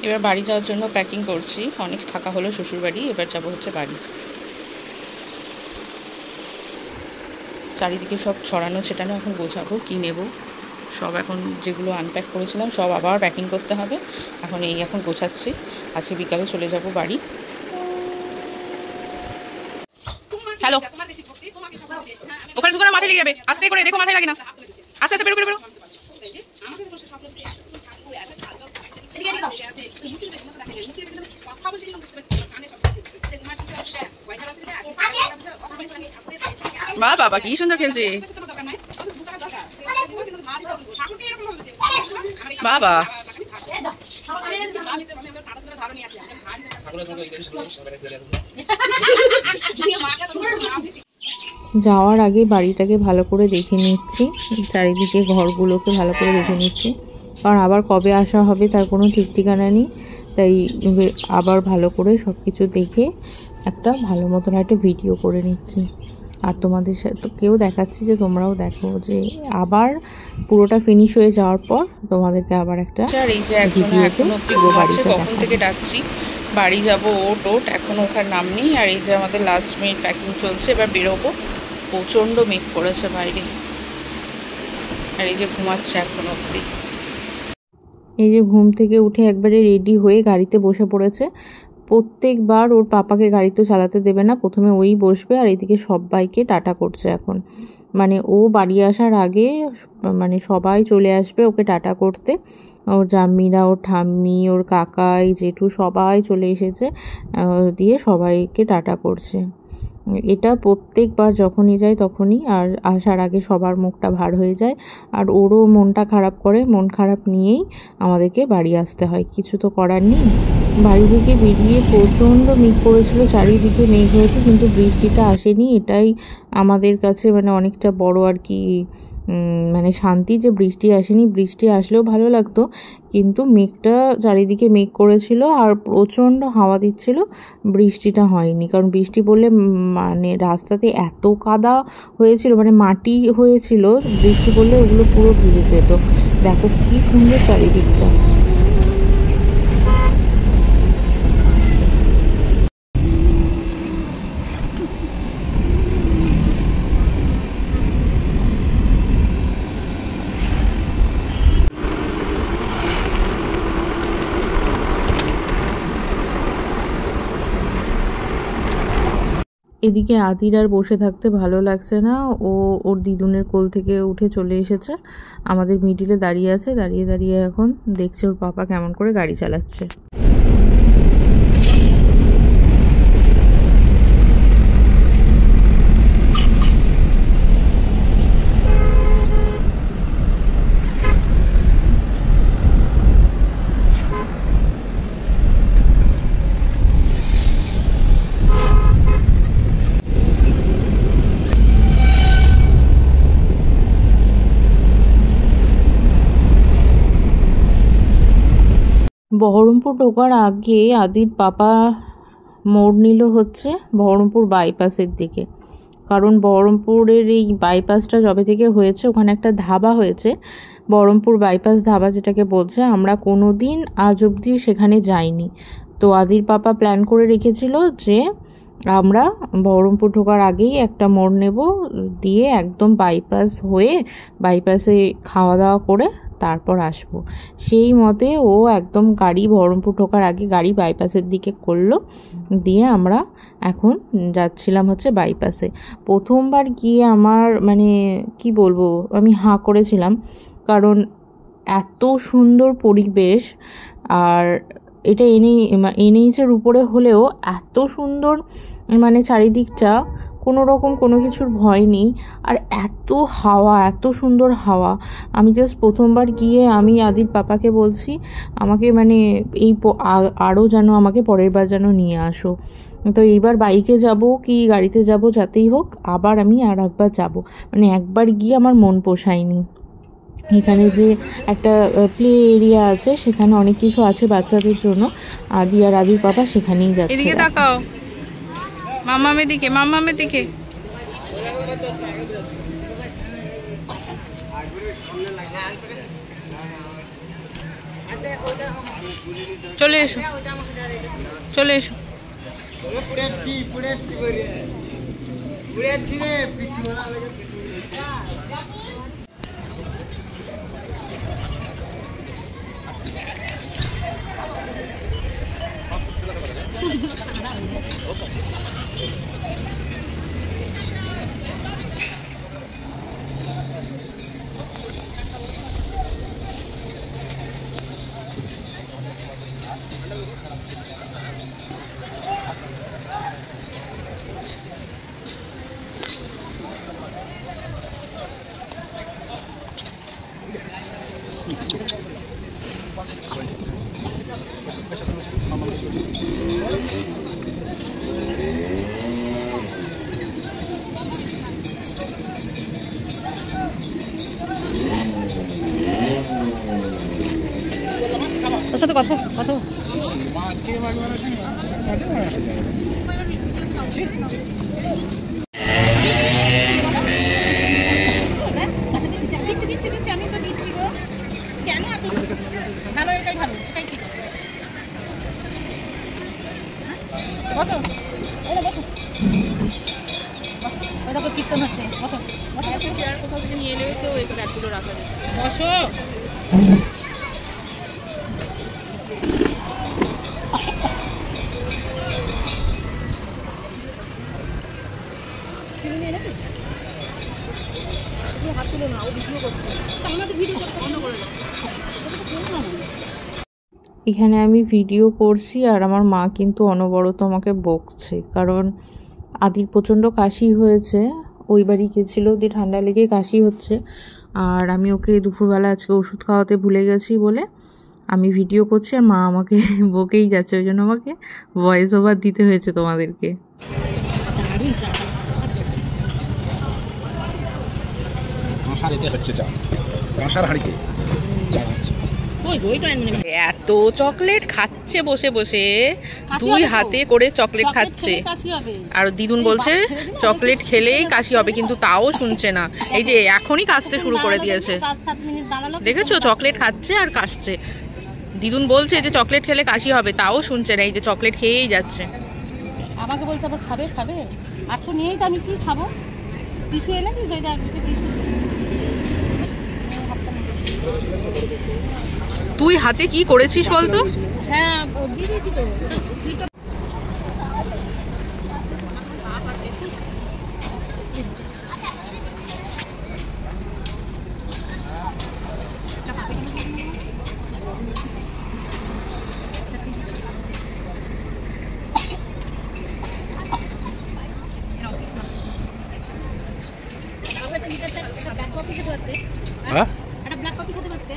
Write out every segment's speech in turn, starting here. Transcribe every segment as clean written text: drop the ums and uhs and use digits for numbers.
এবার বাড়ি যাওয়ার জন্য প্যাকিং করছি। অনেক থাকা হলো শ্বশুর বাড়ি, এবার যাবো হচ্ছে বাড়ি। চারিদিকে সব ছড়ানো ছেটানো, এখন গোছাবো কি নেব সব। এখন যেগুলো আনপ্যাক করেছিলাম সব আবার প্যাকিং করতে হবে। এখন গোছাচ্ছি। আজকে বিকালে চলে যাব বাড়ি। হ্যালো, ওখানে ঢুকে মাথায় লেগে যাবে। আস্তে করে দেখো মাথায় লাগে না। আস্তে আস্তে বেরো বেরো বেরো। বাবা কি সুন্দর খেলছে বাবা। যাওয়ার আগে বাড়িটাকে ভালো করে দেখে নিচ্ছি, চারিদিকে ঘরগুলোকে ভালো করে দেখে নিচ্ছি, কারণ আবার কবে আসা হবে তার কোনো ঠিক ঠিকানা নেই। তাই আবার ভালো করে সব কিছু দেখে একটা ভালো মতন একটা ভিডিও করে নিচ্ছি। আর তোমাদের সাথে কেউ দেখাচ্ছি যে তোমরাও দেখো, যে আবার পুরোটা ফিনিশ হয়ে যাওয়ার পর তোমাদেরকে আবার একটা ভিডিওতে পুরো বাড়িটা কখন থেকে ডাকছি বাড়ি যাবো, ওট এখনো ওখানে নাম নেই। আর এই যে আমাদের লাস্ট মিনিট প্যাকিং চলছে, এবার বেরোবো। প্রচণ্ড মেঘ পড়েছে বাইরে, আর এই যে ঘুমাচ্ছে এখন অবধি। এই যে ঘুম থেকে উঠে একবারে রেডি হয়ে গাড়িতে বসে পড়েছে। প্রত্যেকবার ওর পাপাকে গাড়ি তো চালাতে দেবে না, প্রথমে ওই বসবে। আর এদিকে সবাইকে টাটা করছে এখন, মানে ও বাড়ি আসার আগে মানে সবাই চলে আসবে ওকে টাটা করতে। ওর জাম্মিরা, ওর ঠাম্মি, ওর কাকাই, জেঠু সবাই চলে এসেছে, দিয়ে সবাইকে টাটা করছে। এটা প্রত্যেকবার যখনই যায় তখনই, আর আসার আগে সবার মুখটা ভার হয়ে যায়। আর ওরও মনটা খারাপ করে, মন খারাপ নিয়েই আমাদেরকে বাড়ি আসতে হয়, কিছু তো করার নেই। বাড়ি থেকে বেরিয়ে প্রচণ্ড মেঘ পড়েছিল, চারিদিকে মেঘ হয়েছে, কিন্তু বৃষ্টিটা আসেনি। এটাই আমাদের কাছে মানে অনেকটা বড় আর কি মানে শান্তি, যে বৃষ্টি আসেনি। বৃষ্টি আসলেও ভালো লাগতো, কিন্তু মেঘটা চারিদিকে মেঘ করেছিল আর প্রচণ্ড হাওয়া দিচ্ছিল, বৃষ্টিটা হয়নি। কারণ বৃষ্টি পড়লে মানে রাস্তাতে এত কাদা হয়েছিল, মানে মাটি হয়েছিল, বৃষ্টি পড়লে ওগুলো পুরো ভিজে যেত। দেখো কি সুন্দর চারিদিকটা। এদিকে আদির আর বসে থাকতে ভালো লাগছে না, ওর দিদুনের কোল থেকে উঠে চলে এসেছে, আমাদের মিডিলে দাঁড়িয়ে আছে। দাঁড়িয়ে দাঁড়িয়ে এখন দেখছে ওর পাপা কেমন করে গাড়ি চালাচ্ছে। বহরমপুর ঢোকার আগে আদির পাপা মোড় নিল হচ্ছে বহরমপুর বাইপাসের দিকে। কারণ বহরমপুরের এই বাইপাসটা যবে থেকে হয়েছে, ওখানে একটা ধাবা হয়েছে, বহরমপুর বাইপাস ধাবা যেটাকে বলছে, আমরা কোনো দিন আজ অবধি সেখানে যাইনি। তো আদির পাপা প্ল্যান করে রেখেছিল যে আমরা বহরমপুর ঢোকার আগেই একটা মোড় নেব, দিয়ে একদম বাইপাস হয়ে বাইপাসে খাওয়া দাওয়া করে তারপর আসবো। সেই মতে ও একদম গাড়ি বহরমপুর ঢোকার আগে গাড়ি বাইপাসের দিকে করলো, দিয়ে আমরা এখন যাচ্ছিলাম হচ্ছে বাইপাসে। প্রথমবার গিয়ে আমার মানে কি বলবো, আমি হাঁ করেছিলাম, কারণ এত সুন্দর পরিবেশ। আর এটা এনএইচের উপরে হলেও এত সুন্দর, মানে চারিদিকটা কোনো রকম কোনো কিছুর ভয় নেই। আর এত হাওয়া, এত সুন্দর হাওয়া। আমি জাস্ট প্রথমবার গিয়ে আমি আদির পাপাকে বলছি আমাকে মানে আরও যেন আমাকে পরের বার যেন নিয়ে আসো। তো এইবার বাইকে যাব কি গাড়িতে যাব, যাতেই হোক আবার আমি আর একবার যাব। মানে একবার গিয়ে আমার মন পোষায়নি। এখানে যে একটা প্লে এরিয়া আছে, সেখানে অনেক কিছু আছে বাচ্চাদের জন্য। আদি আর আদির পাপা সেখানেই যাচ্ছে। এদিকে তাকাও, মাম্মামের দিকে, মাম্মামের দিকে। চলে এসো, চলে এসো। ওর সাথে কথা কথা কীর্তন হচ্ছে। কোথাও থেকে নিয়ে এলে তো এই ব্যাগগুলো রাখা যায়। বসো। এখানে আমি ভিডিও করছি আর আমার মা কিন্তু অনবরত আমাকে বকছে, কারণ আদির প্রচণ্ড কাশি হয়েছে। ওই বাড়ি গেছিলো, দিয়ে ঠান্ডা লেগে কাশি হচ্ছে, আর আমি ওকে দুপুরবেলা আজকে ওষুধ খাওয়াতে ভুলে গেছি বলে আমি ভিডিও করছি, আর মা আমাকে বকেই যাচ্ছে, ওই জন্য আমাকে ভয়েস ওভার দিতে হয়েছে তোমাদেরকে। এত চকলেট খাচ্ছে বসে বসে, 2 হাতে করে চকলেট খাচ্ছে। আর দিদুন বলছে চকলেট খেলেই কাশি হবে, কিন্তু তাও শুনছে না। এই যে এখনই কাশতে শুরু করে দিয়েছে, দেখেছো? চকলেট খাচ্ছে আর কাশছে। দিদুন বলছে যে চকলেট খেলে কাশি হবে, তাও শুনছে না। এই যে চকলেট খেয়েই যাচ্ছে। আমাকে বলছে আবার খাবে খাবে, আর তো নিয়েই তো আমি কি খাবো? টিস্যু এনেছিস? ওই দেখ তুই হাতে কি করেছিস বলতো? হ্যাঁ দিয়ে দিয়েছি তো। একটা ব্ল্যাক কফি খেতে পারছে।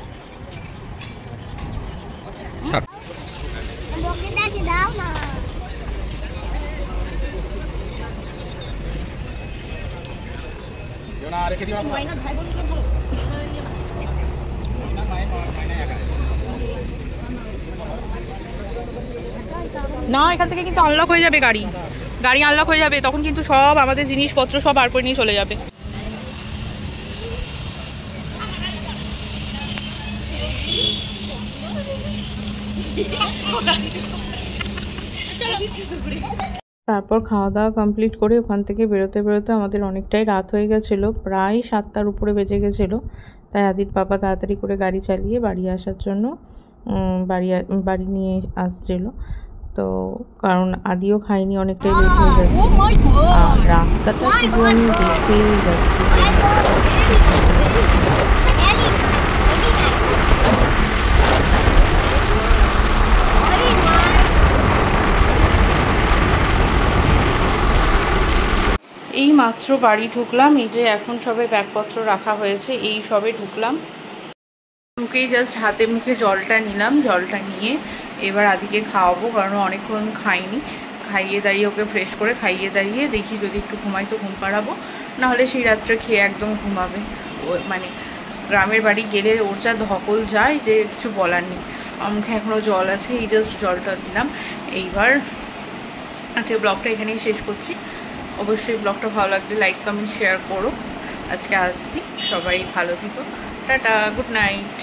না, এখান থেকে কিন্তু আনলক হয়ে যাবে, গাড়ি আনলক হয়ে যাবে, তখন কিন্তু সব আমাদের জিনিসপত্র সব বার করে নিয়ে চলে যাবে। তারপর খাওয়া দাওয়া কমপ্লিট করে ওখান থেকে বেরোতে বেরোতে আমাদের অনেকটাই রাত হয়ে গেছিলো, প্রায় 7টার উপরে বেজে গেছিলো। তাই আদির বাবা তাড়াতাড়ি করে গাড়ি চালিয়ে বাড়ি আসার জন্য বাড়ি নিয়ে আসছিলো। তো কারণ আদিও খাইনি, অনেকটাই লেট হয়ে যাচ্ছে, আর রাস্তাটা শুধু আমি দেখেই যাচ্ছি। এই মাত্র বাড়ি ঢুকলাম, এই যে এখন সবে ব্যাগপত্র রাখা হয়েছে, এই সবে ঢুকলাম। ঢুকেই জাস্ট হাতে মুখে জলটা নিলাম, জলটা নিয়ে এবার আদিকে খাওয়াবো, কারণ অনেকক্ষণ খাইনি। খাইয়ে দাইয়ে ওকে ফ্রেশ করে খাইয়ে দাইয়ে দেখি যদি একটু ঘুমাই তো ঘুম পাড়াবো, নাহলে সেই রাত্রে খেয়ে একদম ঘুমাবে। ও মানে গ্রামের বাড়ি গেলে ওর যা ধকল যায় যে কিছু বলার নেই। আমার মুখে এখনও জল আছে, এই জাস্ট জলটা দিলাম। এইবার আজকে ব্লগটা এখানেই শেষ করছি। অবশ্যই ব্লগটা ভালো লাগলে লাইক কমেন্ট শেয়ার করো। আজকে আসছি, সবাই ভালো থেকো, টাটা, গুড নাইট।